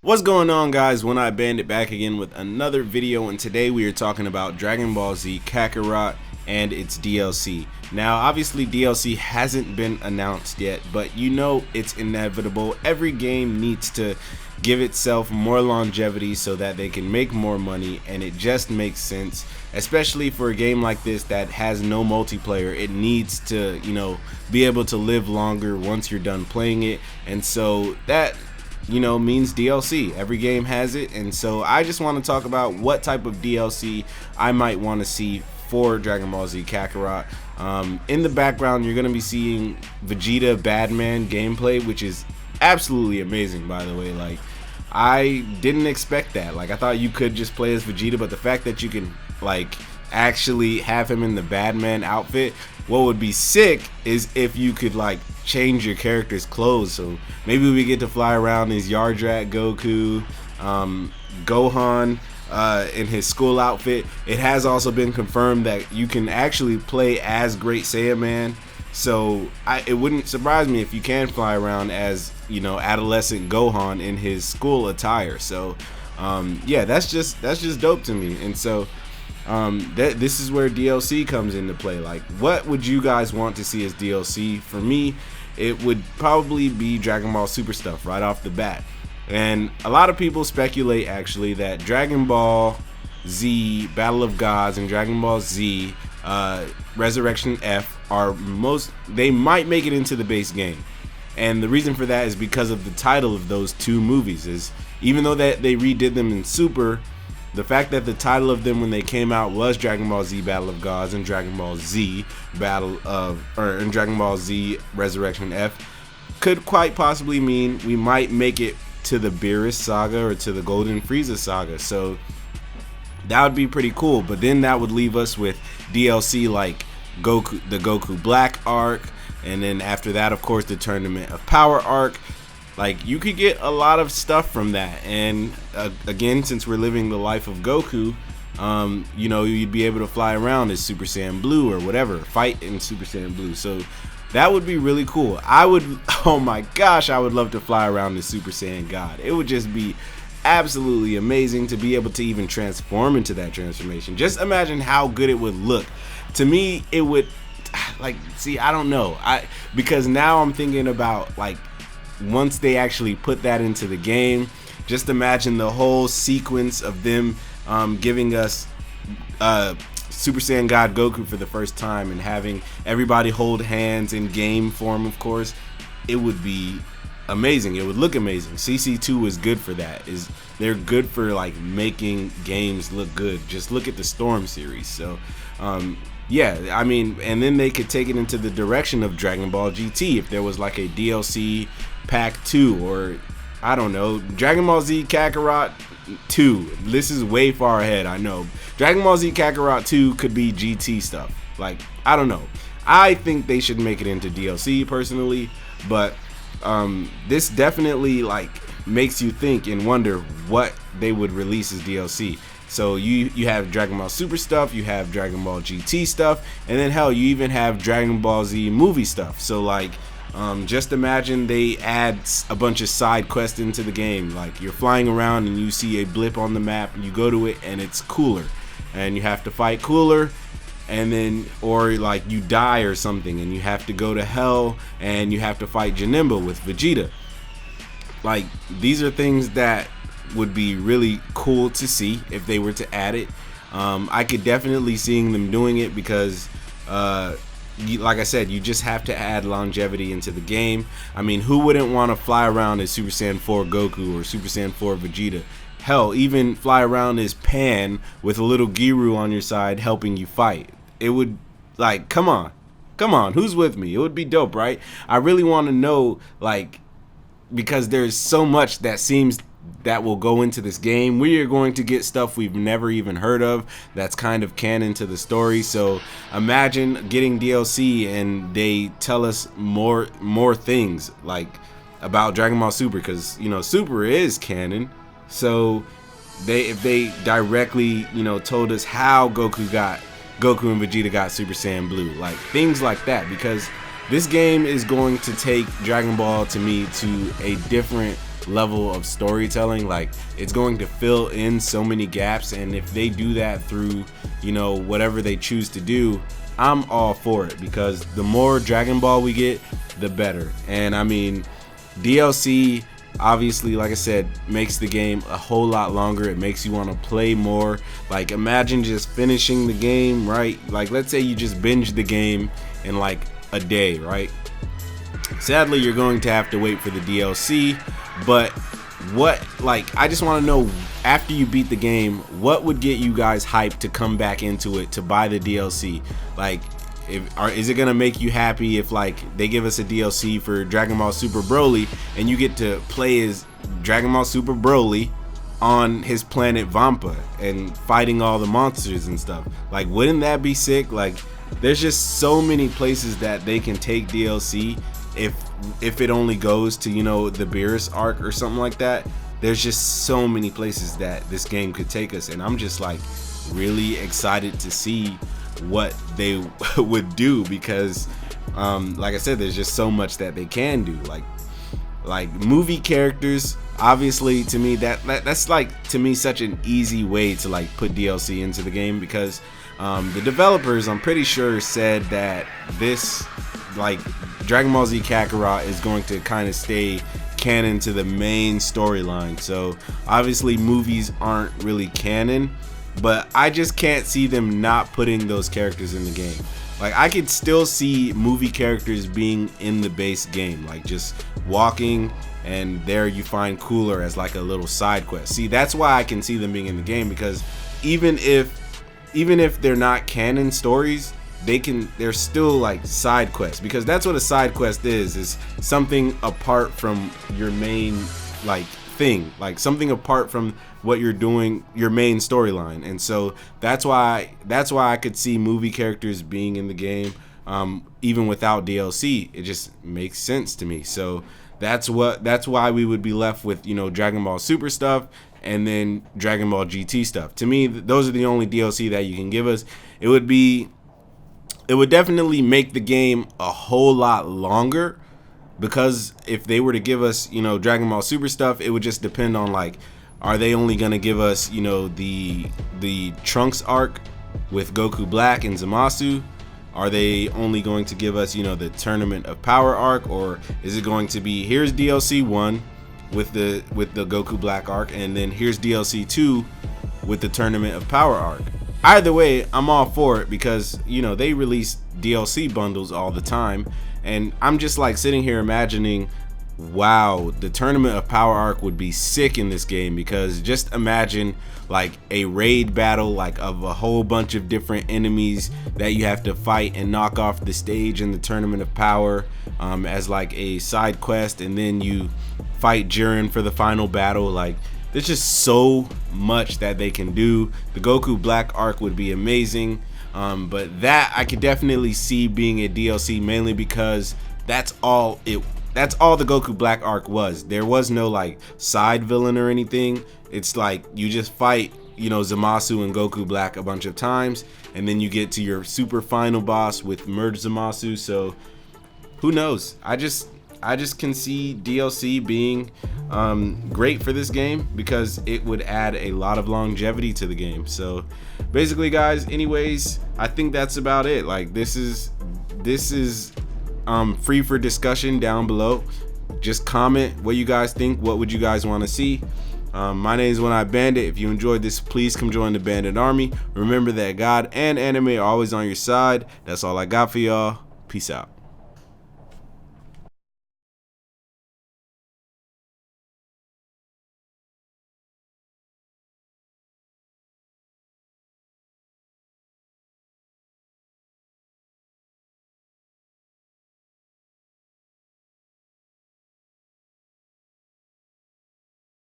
What's going on, guys? OneEyedBandit back again with another video, and today we are talking about Dragon Ball Z Kakarot and its DLC. Now, obviously DLC hasn't been announced yet, but you know it's inevitable. Every game needs to give itself more longevity so that they can make more money, and it just makes sense, especially for a game like this that has no multiplayer. It needs to, be able to live longer once you're done playing it, and so that means DLC. Every game has it, and so I just want to talk about what type of DLC I might want to see for Dragon Ball Z Kakarot. In the background, you're going to be seeing Vegeta Badman gameplay, which is absolutely amazing, by the way. Like, I didn't expect that. Like, I thought you could just play as Vegeta, but the fact that you can, like, actually have him in the Badman outfit, what would be sick is if you could, like, change your character's clothes. So maybe we get to fly around as Yardrat Goku, Gohan in his school outfit. It has also been confirmed that you can actually play as Great Saiyaman, so it wouldn't surprise me if you can fly around as adolescent Gohan in his school attire. So yeah, that's just dope to me. And so this is where DLC comes into play. Like, what would you guys want to see as DLC? For me, it would probably be Dragon Ball Super stuff right off the bat. And a lot of people speculate actually that Dragon Ball Z Battle of Gods and Dragon Ball Z Resurrection F they might make it into the base game. And the reason for that is because of the title of those two movies. Is even though that they redid them in Super, the fact that the title of them when they came out was Dragon Ball Z Battle of Gods and Dragon Ball Z and Dragon Ball Z Resurrection F could quite possibly mean we might make it to the Beerus saga or to the Golden Frieza saga. So that would be pretty cool. But then that would leave us with DLC like Goku, the Goku Black arc, and then after that, of course, the Tournament of Power arc. Like, you could get a lot of stuff from that. And again, since we're living the life of Goku, you'd be able to fly around as Super Saiyan Blue or whatever, fight in Super Saiyan Blue. So that would be really cool. Oh my gosh, I would love to fly around as Super Saiyan God. It would just be absolutely amazing to be able to even transform into that transformation. Just imagine how good it would look. To me, it would, I don't know. Because now I'm thinking about, like, once they actually put that into the game, just imagine the whole sequence of them giving us Super Saiyan God Goku for the first time and having everybody hold hands in game form. Of course, it would be amazing. It would look amazing. CC2 is good for that. They're good for, like, making games look good. Just look at the Storm series. So yeah, I mean, and then they could take it into the direction of Dragon Ball GT if there was like a DLC Pack 2, or I don't know, Dragon Ball Z Kakarot 2. This is way far ahead, I know. Dragon Ball Z Kakarot 2 could be GT stuff. Like, I don't know. I think they should make it into DLC personally, but this definitely, like, makes you think and wonder what they would release as DLC. So you have Dragon Ball Super stuff, you have Dragon Ball GT stuff, and then hell, you even have Dragon Ball Z movie stuff. So, like, just imagine they add a bunch of side quests into the game. Like, you're flying around and you see a blip on the map, and you go to it and it's Cooler, and you have to fight Cooler, and then, or like you die or something and you have to go to hell and you have to fight Janemba with Vegeta. Like, these are things that would be really cool to see if they were to add it. I could definitely seeing them doing it because like I said, you just have to add longevity into the game. I mean, who wouldn't want to fly around as Super Saiyan 4 Goku or Super Saiyan 4 Vegeta? Hell, even fly around as Pan with a little Giru on your side helping you fight. It would, like, come on, who's with me? It would be dope, right? I really want to know, like, because there's so much that seems that will go into this game. We are going to get stuff we've never even heard of that's kind of canon to the story. So imagine getting DLC and they tell us more things, like, about Dragon Ball Super, because Super is canon. So if they directly told us how Goku and Vegeta got Super Saiyan Blue, like, things like that, because this game is going to take Dragon Ball to me to a different level of storytelling. Like, it's going to fill in so many gaps, and if they do that through, you know, whatever they choose to do, I'm all for it, because the more Dragon Ball we get, the better. And I mean, DLC obviously, like I said, makes the game a whole lot longer. It makes you want to play more. Like, imagine just finishing the game, right? Like, let's say you just binge the game in like a day, right? Sadly, you're going to have to wait for the DLC, but I just want to know, after you beat the game, what would get you guys hyped to come back into it to buy the DLC? Like, is it gonna make you happy if like they give us a DLC for Dragon Ball Super Broly and you get to play as Dragon Ball Super Broly on his planet Vampa and fighting all the monsters and stuff? Like, wouldn't that be sick? Like, there's just so many places that they can take DLC if it only goes to, you know, the Beerus arc or something like that. There's just so many places that this game could take us, and I'm just like really excited to see what they would do, because like I said, there's just so much that they can do. Like movie characters, obviously, to me that's like, to me, such an easy way to like put DLC into the game, because the developers, I'm pretty sure, said that this, like, Dragon Ball Z Kakarot is going to kind of stay canon to the main storyline. So obviously movies aren't really canon, but I just can't see them not putting those characters in the game. Like, I could still see movie characters being in the base game, like just walking, and there you find Cooler as like a little side quest. See, that's why I can see them being in the game, because even if they're not canon stories, they're still like side quests, because that's what a side quest is something apart from your main like thing, like something apart from what you're doing, your main storyline. And so that's why I could see movie characters being in the game, even without DLC. It just makes sense to me. So that's why we would be left with, you know, Dragon Ball Super stuff and then Dragon Ball GT stuff. To me, those are the only DLC that you can give us. It would definitely make the game a whole lot longer, because if they were to give us, you know, Dragon Ball Super stuff, it would just depend on, like, are they only going to give us, you know, the Trunks arc with Goku Black and Zamasu? Are they only going to give us, you know, the Tournament of Power arc? Or is it going to be, here's DLC 1 with the Goku Black arc, and then here's DLC 2 with the Tournament of Power arc? Either way, I'm all for it, because, you know, they release DLC bundles all the time, and I'm just like sitting here imagining, wow, the Tournament of Power arc would be sick in this game, because just imagine like a raid battle, like of a whole bunch of different enemies that you have to fight and knock off the stage in the Tournament of Power, as like a side quest, and then you fight Jiren for the final battle. Like, there's just so much that they can do. The Goku Black arc would be amazing, but that I could definitely see being a DLC, mainly because that's all the Goku Black arc was. There was no like side villain or anything. It's like you just fight, you know, Zamasu and Goku Black a bunch of times, and then you get to your super final boss with merged Zamasu. So who knows? I just can see DLC being great for this game, because it would add a lot of longevity to the game. So basically, guys, anyways, I think that's about it. Like, this is free for discussion down below. Just comment what you guys think. What would you guys want to see? My name is OneEyedBandit. If you enjoyed this, please come join the Bandit Army. Remember that God and anime are always on your side. That's all I got for y'all. Peace out.